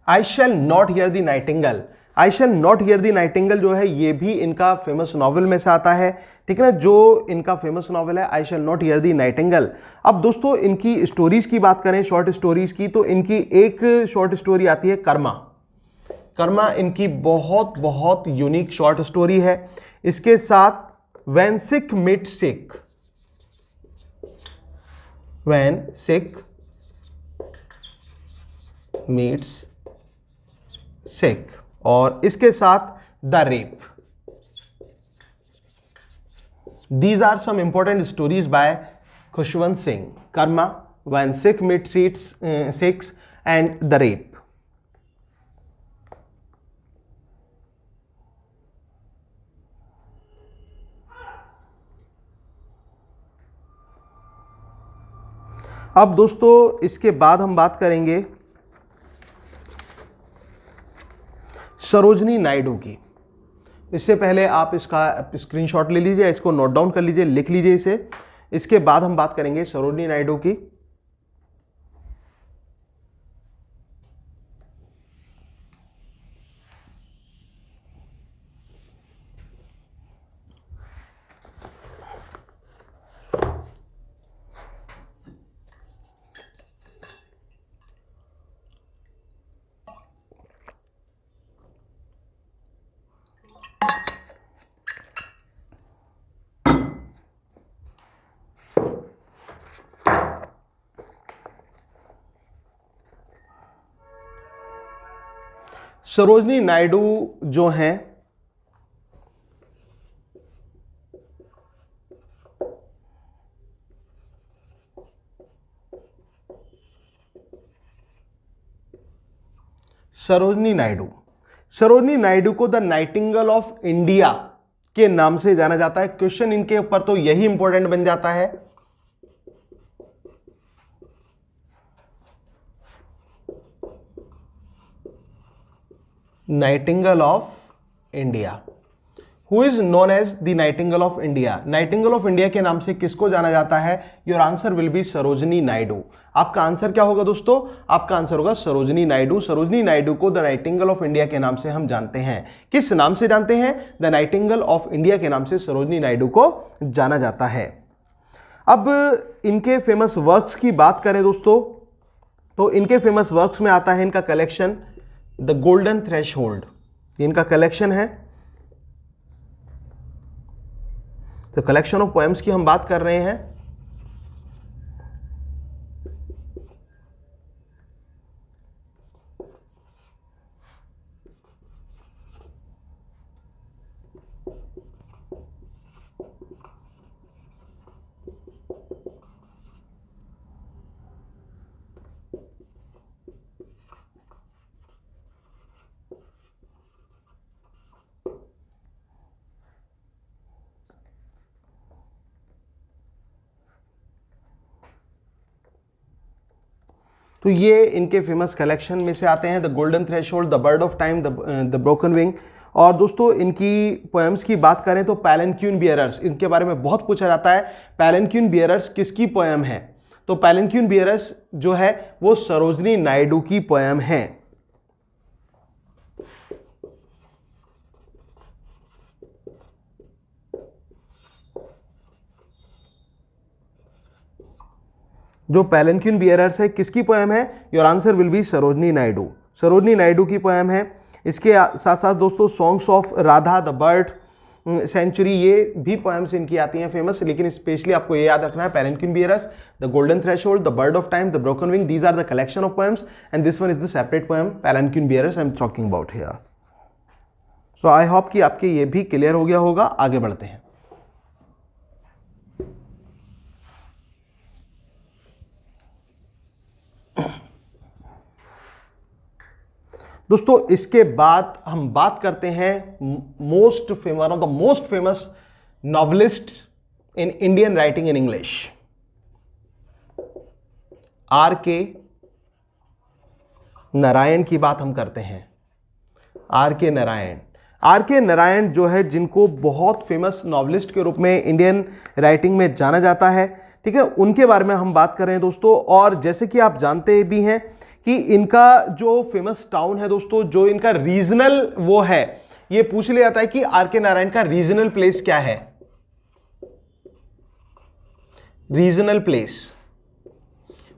I shall not hear the nightingale. I shall not hear the nightingale जो है ये भी इनका फेमस नॉवेल में से आता है, ठीक है ना। जो इनका फेमस नॉवेल है I shall not hear the nightingale. अब दोस्तों इनकी स्टोरीज की बात करें, शॉर्ट स्टोरीज की, तो इनकी एक शॉर्ट स्टोरी आती है कर्मा। कर्मा इनकी बहुत बहुत यूनिक शॉर्ट स्टोरी है। इसके साथ when Sikh meet Sikh, when Sikh meets Sikh, और इसके साथ the rape. These are some important stories by Khushwant Singh. Karma, when Sikh meet Sikh and the rape. अब दोस्तों इसके बाद हम बात करेंगे सरोजनी नायडू की। इससे पहले आप इसका स्क्रीनशॉट ले लीजिए, इसको नोट डाउन कर लीजिए, लिख लीजिए इसे। इसके बाद हम बात करेंगे सरोजनी नायडू की। सरोजनी नायडू जो हैं सरोजनी नायडू को द नाइटिंगेल ऑफ इंडिया के नाम से जाना जाता है। क्वेश्चन इनके ऊपर तो यही इंपॉर्टेंट बन जाता है। Nightingale of India, who is known as the nightingale of India. Nightingale of India के नाम से किसको जाना जाता है? Your answer will be Sarojini Naidu. आपका आंसर क्या होगा दोस्तों? आपका आंसर होगा सरोजनी नायडू। सरोजनी नायडू को द नाइटिंगेल ऑफ इंडिया के नाम से हम जानते हैं। किस नाम से जानते हैं? द नाइटिंगेल ऑफ इंडिया के नाम से सरोजनी नायडू को जाना जाता है। अब इनके फेमस वर्क्स की बात करें दोस्तों, तो इनके फेमस वर्क्स में आता है इनका कलेक्शन द गोल्डन थ्रेशहोल्ड। इनका कलेक्शन है। तो कलेक्शन ऑफ पोएम्स की हम बात कर रहे हैं। तो ये इनके फेमस कलेक्शन में से आते हैं, the golden threshold, the bird of time, the broken wing. और दोस्तों इनकी पोएम्स की बात करें तो पैलेंक्यून बियरर्स, इनके बारे में बहुत पूछा जाता है। पैलेंक्यून बियरर्स किसकी पोएम है? तो पैलेंक्यून बियरर्स जो है वो सरोजनी नायडू की पोएम है। जो पैलेंक्यून बियरर्स है किसकी पोएम है? Your answer will be Sarojini Naidu, Sarojini Naidu की पोएम है। इसके साथ साथ दोस्तों songs of Radha, the bird sanctuary, ये भी पोएम्स इनकी आती हैं फेमस, लेकिन स्पेशली आपको ये याद रखना है palanquin bearers, the golden threshold, the bird of time, the broken wing, these are the collection of poems and this one is the separate poem palanquin bearers I am talking about here. तो I hope कि आपके ये भी clear हो गया होगा। आगे बढ़ते हैं। दोस्तों इसके बाद हम बात करते हैं most famous, one of the most famous novelist in Indian writing in English, R.K. Narayan की बात हम करते हैं। R.K. नारायण, R.K. नारायण जो है, जिनको बहुत फेमस नॉवलिस्ट के रूप में इंडियन राइटिंग में जाना जाता है, ठीक है, उनके बारे में हम बात कर रहे हैं दोस्तों। और जैसे कि आप जानते भी हैं कि इनका जो फेमस टाउन है दोस्तों, जो इनका रीजनल वो है, ये पूछ लिया जाता है कि R.K. नारायण का रीजनल प्लेस क्या है? रीजनल प्लेस,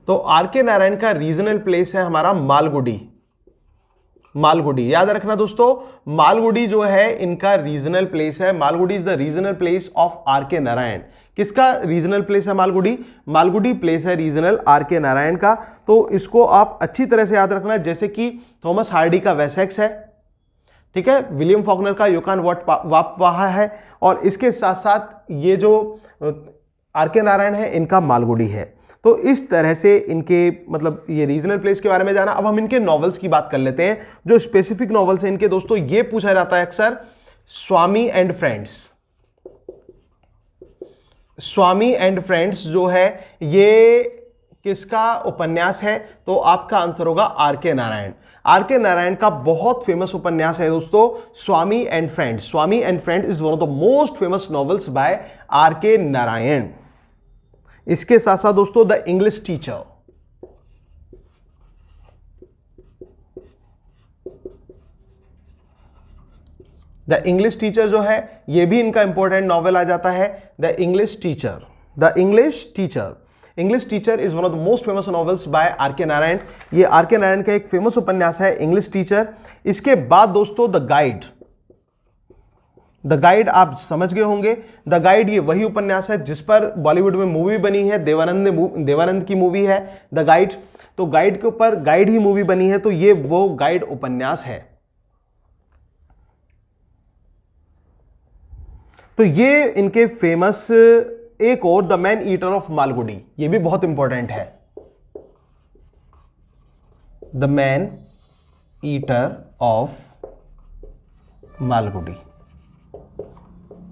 तो R.K. नारायण का रीजनल प्लेस है हमारा मालगुडी। मालगुडी याद रखना दोस्तों, मालगुडी जो है इनका रीजनल प्लेस है। Malgudi is the regional place of R.K. Narayan. किसका रीजनल प्लेस है मालगुडी? मालगुडी प्लेस है रीजनल R.K. नारायण का। तो इसको आप अच्छी तरह से याद रखना, जैसे कि थॉमस हार्डी का वेसेक्स है, ठीक है, विलियम फॉकनर का युकान वापवाहा है, और इसके साथ साथ ये जो R.K. नारायण है इनका मालगुडी है। तो इस तरह से इनके मतलब ये रीजनल प्लेस के बारे में जाना। अब हम इनके नॉवेल्स की बात कर लेते हैं। जो स्पेसिफिक नॉवेल्स हैं इनके दोस्तों, ये पूछा जाता है अक्सर, Swami and friends. Swami and friends जो है ये किसका उपन्यास है? तो आपका आंसर होगा R.K. नारायण। R.K. नारायण का बहुत फेमस उपन्यास है दोस्तों, Swami and friends. Swami and friends is one of the most famous novels by R.K. Narayan. इसके साथ साथ दोस्तों the English teacher, the English teacher जो है ये भी इनका इंपॉर्टेंट नॉवेल आ जाता है। The English teacher, the English teacher, English teacher is one of the most famous novels by R.K. Narayan. ये R.K. नारायण का एक फेमस उपन्यास है इंग्लिश टीचर। इसके बाद दोस्तों द गाइड, द गाइड आप समझ गए होंगे। द गाइड ये वही उपन्यास है जिस पर बॉलीवुड में मूवी बनी है, देवानंद की मूवी है द गाइड। तो गाइड के ऊपर गाइड ही मूवी बनी है, तो ये वो गाइड उपन्यास है। तो ये इनके फेमस एक और the man eater of Malgudi, ये भी बहुत इंपॉर्टेंट है। The man eater of Malgudi,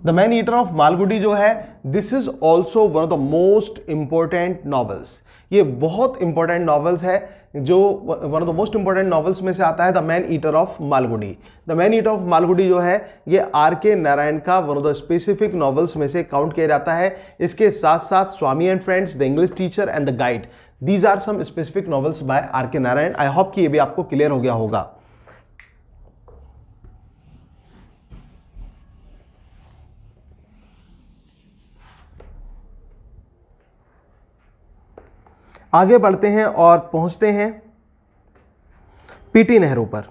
the man eater of Malgudi जो है, this is also one of the most important novels. ये बहुत इंपॉर्टेंट नॉवेल्स है, जो one of the most important novels में से आता है the man eater of Malgudi. The man eater of Malgudi जो है ये R.K. नारायण का one of the specific novels में से काउंट किया जाता है। इसके साथ साथ Swami and friends, the English teacher and the guide, these are some specific novels by R.K. Narayan. I hope कि ये भी आपको क्लियर हो गया होगा। आगे बढ़ते हैं और पहुंचते हैं पीटी नेहरू पर,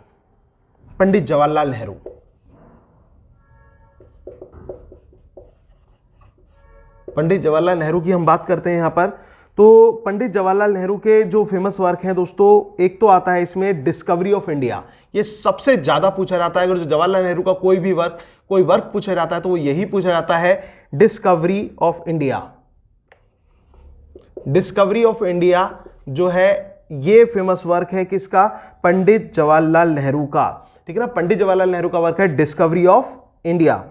पंडित जवाहरलाल नेहरू। पंडित जवाहरलाल नेहरू की हम बात करते हैं यहां पर। तो पंडित जवाहरलाल नेहरू के जो फेमस वर्क हैं दोस्तों, एक तो आता है इसमें डिस्कवरी ऑफ इंडिया। ये सबसे ज्यादा पूछा जाता है, अगर जो जवाहरलाल नेहरू का कोई वर्क पूछा जाता है तो वो यही पूछा जाता है, discovery of India. Discovery of India जो है ये फेमस वर्क है किसका? पंडित जवाहरलाल नेहरू का, ठीक है ना। पंडित जवाहरलाल नेहरू का वर्क है डिस्कवरी ऑफ इंडिया।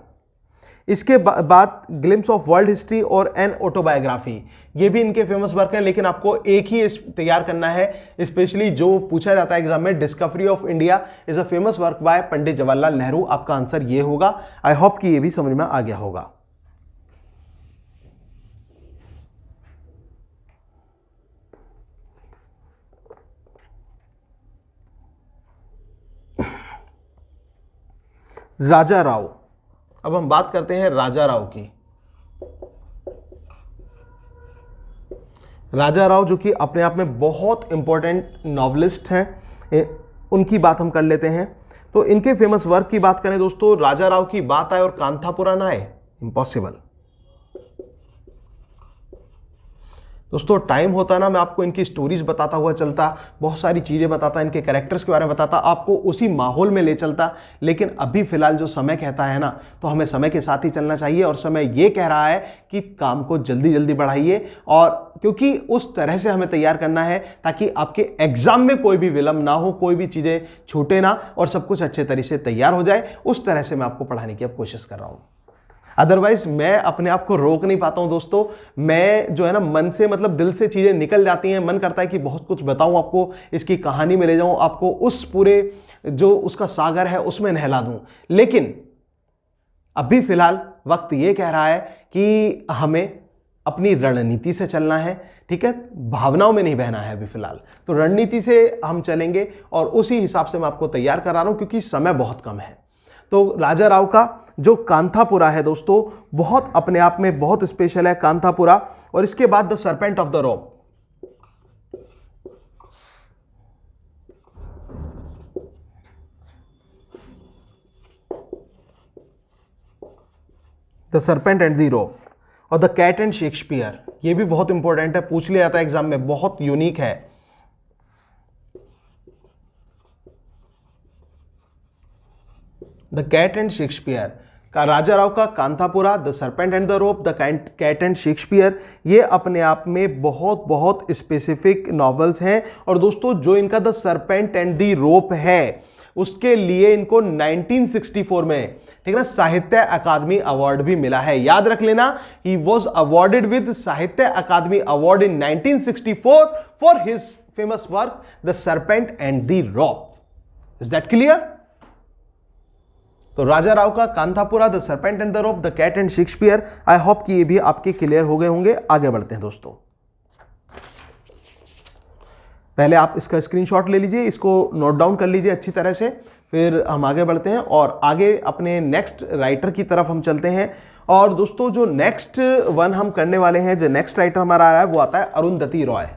इसके बाद ग्लिम्स ऑफ वर्ल्ड हिस्ट्री और एन ऑटोबायोग्राफी, ये भी इनके फेमस वर्क हैं, लेकिन आपको एक ही तैयार करना है, स्पेशली जो पूछा जाता है एग्जाम में। Discovery of India is a famous work by Pandit Jawaharlal Nehru, आपका आंसर ये होगा। आई होप कि ये भी समझ में आ गया होगा। राजा राव, अब हम बात करते हैं राजा राव की। राजा राव जो कि अपने आप में बहुत इंपॉर्टेंट नॉवलिस्ट हैं, उनकी बात हम कर लेते हैं। तो इनके फेमस वर्क की बात करें दोस्तों, राजा राव की बात आए और कांथापुरा ना आए, इम्पॉसिबल। दोस्तों टाइम होता ना, मैं आपको इनकी स्टोरीज बताता हुआ चलता, बहुत सारी चीज़ें बताता, इनके कैरेक्टर्स के बारे में बताता, आपको उसी माहौल में ले चलता। लेकिन अभी फिलहाल जो समय कहता है ना, तो हमें समय के साथ ही चलना चाहिए, और समय ये कह रहा है कि काम को जल्दी जल्दी बढ़ाइए, और क्योंकि उस तरह से हमें तैयार करना है ताकि आपके एग्जाम में कोई भी विलंब ना हो, कोई भी चीज़ें छूटे ना, और सब कुछ अच्छे तरीके से तैयार हो जाए। उस तरह से मैं आपको पढ़ाने की अब कोशिश कर रहा हूँ। अदरवाइज मैं अपने आप को रोक नहीं पाता हूं दोस्तों। मैं जो है ना, मन से मतलब दिल से चीजें निकल जाती हैं, मन करता है कि बहुत कुछ बताऊं आपको, इसकी कहानी में ले जाऊं आपको, उस पूरे जो उसका सागर है उसमें नहला दूं। लेकिन अभी फिलहाल वक्त ये कह रहा है कि हमें अपनी रणनीति से चलना है, ठीक है, भावनाओं में नहीं बहना है अभी फिलहाल। तो रणनीति से हम चलेंगे और उसी हिसाब से मैं आपको तैयार करा रहा हूं, क्योंकि समय बहुत कम है। तो राजा राव का जो कांथापुरा है दोस्तों, बहुत अपने आप में बहुत स्पेशल है कांथापुरा। और इसके बाद the serpent of the rope, the serpent and the रोप, और द कैट एंड शेक्सपियर, ये भी बहुत इंपॉर्टेंट है, पूछ लिया जाता है एग्जाम में, बहुत यूनिक है। द कैट एंड शेक्सपियर का, राजा राव का Kanthapura, the serpent and the rope, the cat and Shakespeare, ये अपने आप में बहुत बहुत स्पेसिफिक नॉवेल्स हैं। और दोस्तों जो इनका द सरपेंट एंड द रोप है, उसके लिए इनको 1964 में, ठीक है ना, साहित्य अकादमी अवार्ड भी मिला है। याद रख लेना, he was awarded with Sahitya Akademi award in 1964 for his famous work the serpent and the rope. Is that clear? तो राजा राव का Kanthapura, the serpent and the rope, the cat and Shakespeare, I hope कि ये भी आपके क्लियर हो गए होंगे। आगे बढ़ते हैं दोस्तों, पहले आप इसका स्क्रीनशॉट ले लीजिए, इसको नोट डाउन कर लीजिए अच्छी तरह से, फिर हम आगे बढ़ते हैं और आगे अपने नेक्स्ट राइटर की तरफ हम चलते हैं। और दोस्तों जो नेक्स्ट वन हम करने वाले हैं, जो नेक्स्ट राइटर हमारा आ रहा है, वो आता है अरुंधति रॉय।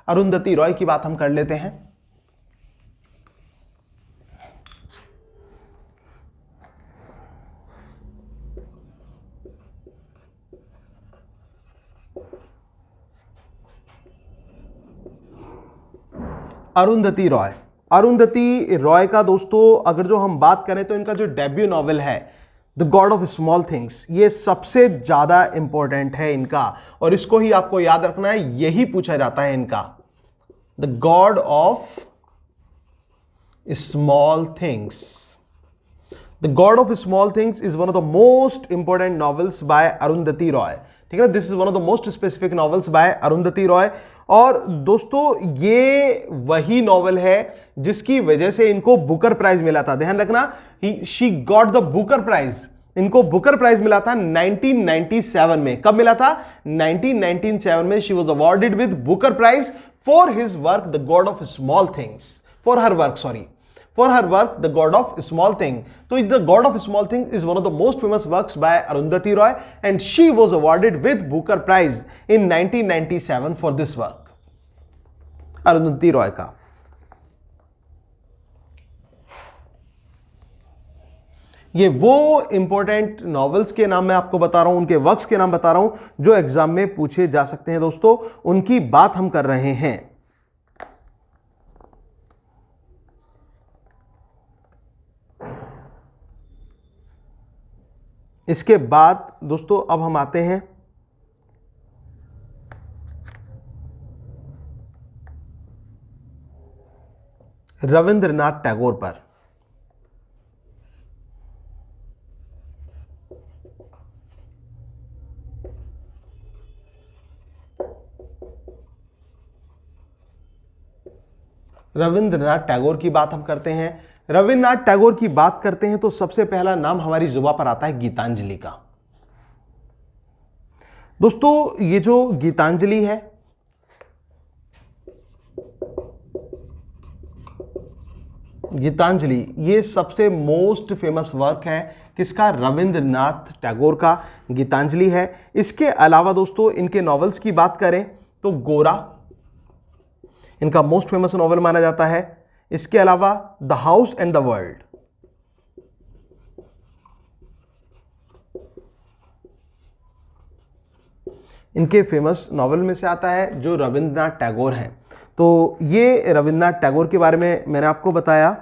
अरुंधति रॉय की बात हम कर लेते हैं। अरुंधति रॉय, अरुंधति रॉय का दोस्तों अगर जो हम बात करें तो इनका जो डेब्यू नॉवेल है the god of small things, ये सबसे ज्यादा इंपॉर्टेंट है इनका, और इसको ही आपको याद रखना है, यही पूछा जाता है इनका, the god of small things. The god of small things is one of the most important novels by Arundhati Roy, ठीक है, this is one of the most specific novels by Arundhati Roy. और दोस्तों ये वही नॉवेल है जिसकी वजह से इनको बुकर प्राइज मिला था, ध्यान रखना, she got the Booker prize, इनको बुकर प्राइज मिला था 1997 में। कब मिला था? 1997 में she was awarded with Booker prize for his work the god of small things, for her work the god of small thing. So the god of small thing is one of the most famous works by Arundhati Roy, and she was awarded with Booker Prize in 1997 for this work. Arundhati Roy का ये वो important novels के नाम मैं आपको बता रहा हूं, उनके वर्क्स के नाम बता रहा हूं जो एग्जाम में पूछे जा सकते हैं दोस्तों, उनकी बात हम कर रहे हैं। इसके बाद दोस्तों अब हम आते हैं रविंद्रनाथ टैगोर पर। रविंद्रनाथ टैगोर की बात हम करते हैं, रविंद्रनाथ टैगोर की बात करते हैं तो सबसे पहला नाम हमारी जुबान पर आता है गीतांजलि का। दोस्तों ये जो गीतांजलि है, गीतांजलि ये सबसे मोस्ट फेमस वर्क है किसका? रविंद्रनाथ टैगोर का गीतांजलि है। इसके अलावा दोस्तों इनके नॉवेल्स की बात करें तो गोरा इनका मोस्ट फेमस नॉवेल माना जाता है। इसके अलावा the house and the world, इनके फेमस नॉवेल में से आता है जो रविंद्रनाथ टैगोर हैं। तो ये रविंद्रनाथ टैगोर के बारे में मैंने आपको बताया।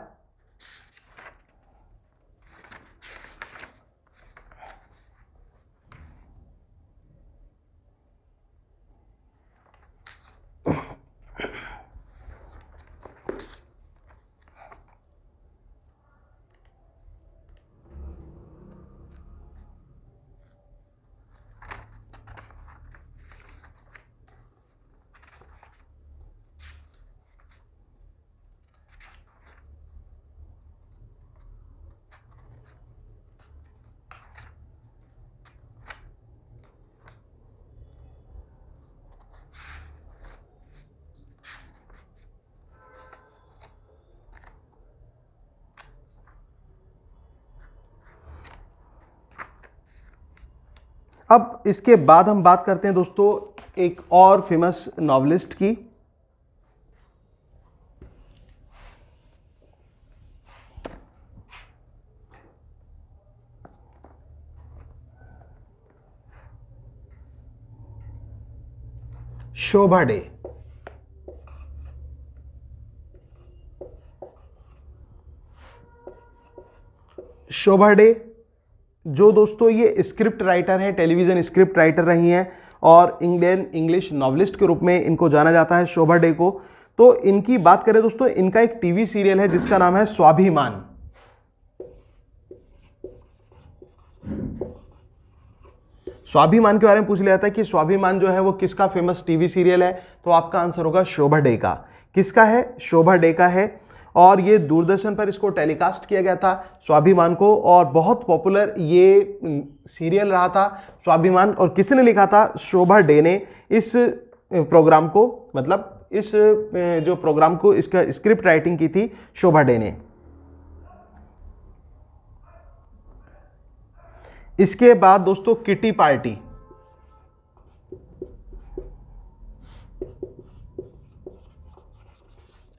अब इसके बाद हम बात करते हैं दोस्तों एक और फेमस नॉवलिस्ट की, शोभा डे। शोभा डे जो दोस्तों ये स्क्रिप्ट राइटर हैं, टेलीविजन स्क्रिप्ट राइटर रही हैं और इंग्लिश नॉवलिस्ट के रूप में इनको जाना जाता है, शोभा डे को। तो इनकी बात करें दोस्तों, इनका एक टीवी सीरियल है जिसका नाम है स्वाभिमान। स्वाभिमान के बारे में पूछ लिया जाता है कि स्वाभिमान जो है वो किसका फेमस टीवी सीरियल है, तो आपका आंसर होगा शोभा डे का। किसका है? शोभा डे का है। और ये दूरदर्शन पर इसको टेलीकास्ट किया गया था स्वाभिमान को, और बहुत पॉपुलर ये सीरियल रहा था स्वाभिमान। और किसने लिखा था? शोभा डे ने इस प्रोग्राम को, मतलब इस जो प्रोग्राम को, इसका स्क्रिप्ट राइटिंग की थी शोभा डे ने। इसके बाद दोस्तों किटी पार्टी।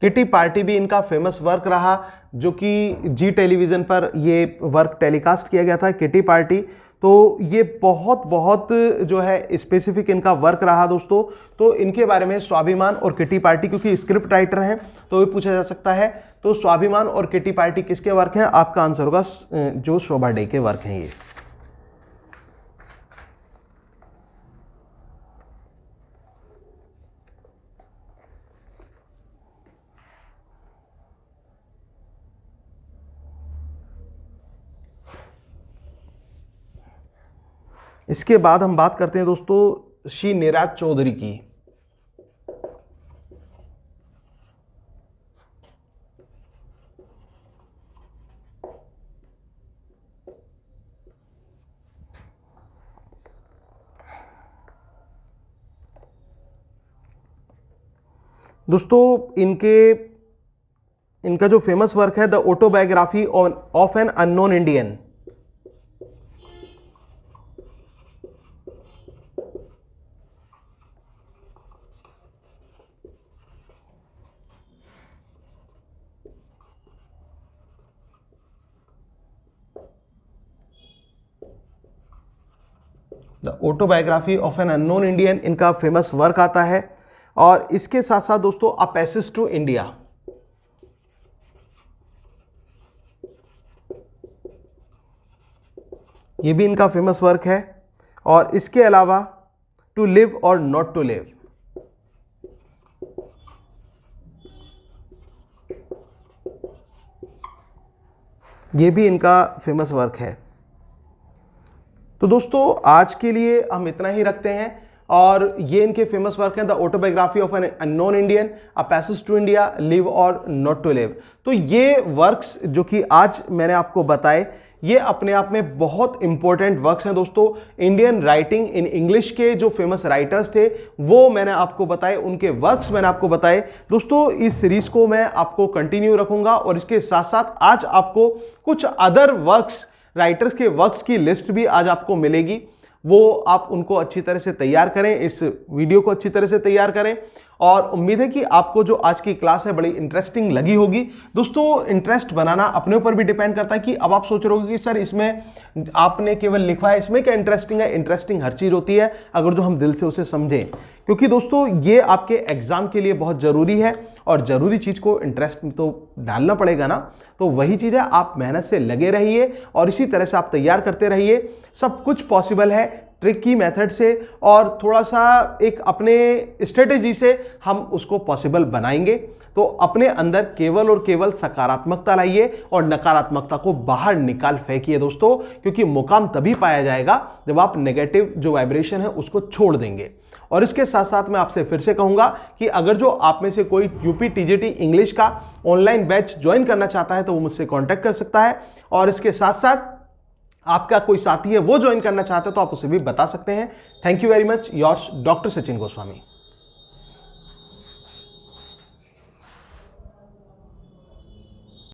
किटी पार्टी भी इनका फेमस वर्क रहा, जो कि जी टेलीविजन पर ये वर्क टेलीकास्ट किया गया था, किटी पार्टी। तो ये बहुत जो है स्पेसिफिक इनका वर्क रहा दोस्तों। तो इनके बारे में स्वाभिमान और किटी पार्टी, क्योंकि स्क्रिप्ट राइटर हैं तो ये पूछा जा सकता है। तो स्वाभिमान और किटी पार्टी किसके वर्क हैं? आपका आंसर होगा जो शोभा डे के वर्क हैं ये। इसके बाद हम बात करते हैं दोस्तों श्री निराज चौधरी की। दोस्तों इनका जो फेमस वर्क है the autobiography of an unknown Indian. The autobiography of an unknown Indian इनका फेमस वर्क आता है। और इसके साथ साथ दोस्तों अ पैसेज टू इंडिया, ये भी इनका फेमस वर्क है। और इसके अलावा टू लिव और नॉट टू लिव, ये भी इनका फेमस वर्क है। तो दोस्तों आज के लिए हम इतना ही रखते हैं और ये इनके फेमस वर्क हैं the autobiography of an unknown Indian, a passage to India, live और नॉट टू लिव। तो ये वर्क्स जो कि आज मैंने आपको बताए, ये अपने आप में बहुत इंपॉर्टेंट वर्क्स हैं दोस्तों। इंडियन राइटिंग इन इंग्लिश के जो फेमस राइटर्स थे वो मैंने आपको बताए, उनके वर्क्स मैंने आपको बताए। दोस्तों इस सीरीज को मैं आपको कंटिन्यू रखूंगा और इसके साथ साथ आज आपको कुछ अदर वर्क्स, राइटर्स के वर्क्स की लिस्ट भी आज आपको मिलेगी। वो आप उनको अच्छी तरह से तैयार करें, इस वीडियो को अच्छी तरह से तैयार करें और उम्मीद है कि आपको जो आज की क्लास है बड़ी इंटरेस्टिंग लगी होगी। दोस्तों इंटरेस्ट बनाना अपने ऊपर भी डिपेंड करता है कि अब आप सोच रहे हो कि सर इसमें आपने केवल लिखा है, इसमें क्या इंटरेस्टिंग है। इंटरेस्टिंग हर चीज़ होती है अगर जो हम दिल से उसे समझें, क्योंकि दोस्तों ये आपके एग्जाम के लिए बहुत ज़रूरी है और ज़रूरी चीज़ को इंटरेस्ट में तो डालना पड़ेगा ना। तो वही चीज़ है, आप मेहनत से लगे रहिए और इसी तरह से आप तैयार करते रहिए। सब कुछ पॉसिबल है ट्रिकी मेथड से और थोड़ा सा एक अपने स्ट्रेटेजी से हम उसको पॉसिबल बनाएंगे। तो अपने अंदर केवल और केवल सकारात्मकता लाइए और नकारात्मकता को बाहर निकाल फेंकिए दोस्तों, क्योंकि मुकाम तभी पाया जाएगा जब आप नेगेटिव जो वाइब्रेशन है उसको छोड़ देंगे। और इसके साथ साथ मैं आपसे फिर से कहूंगा कि अगर जो आप में से कोई यूपी टीजीटी इंग्लिश का ऑनलाइन बैच ज्वाइन करना चाहता है तो वो मुझसे कॉन्टैक्ट कर सकता है। और इसके साथ साथ आपका कोई साथी है वो ज्वाइन करना चाहते हो तो आप उसे भी बता सकते हैं। Thank you very much, yours doctor Sachin Goswami.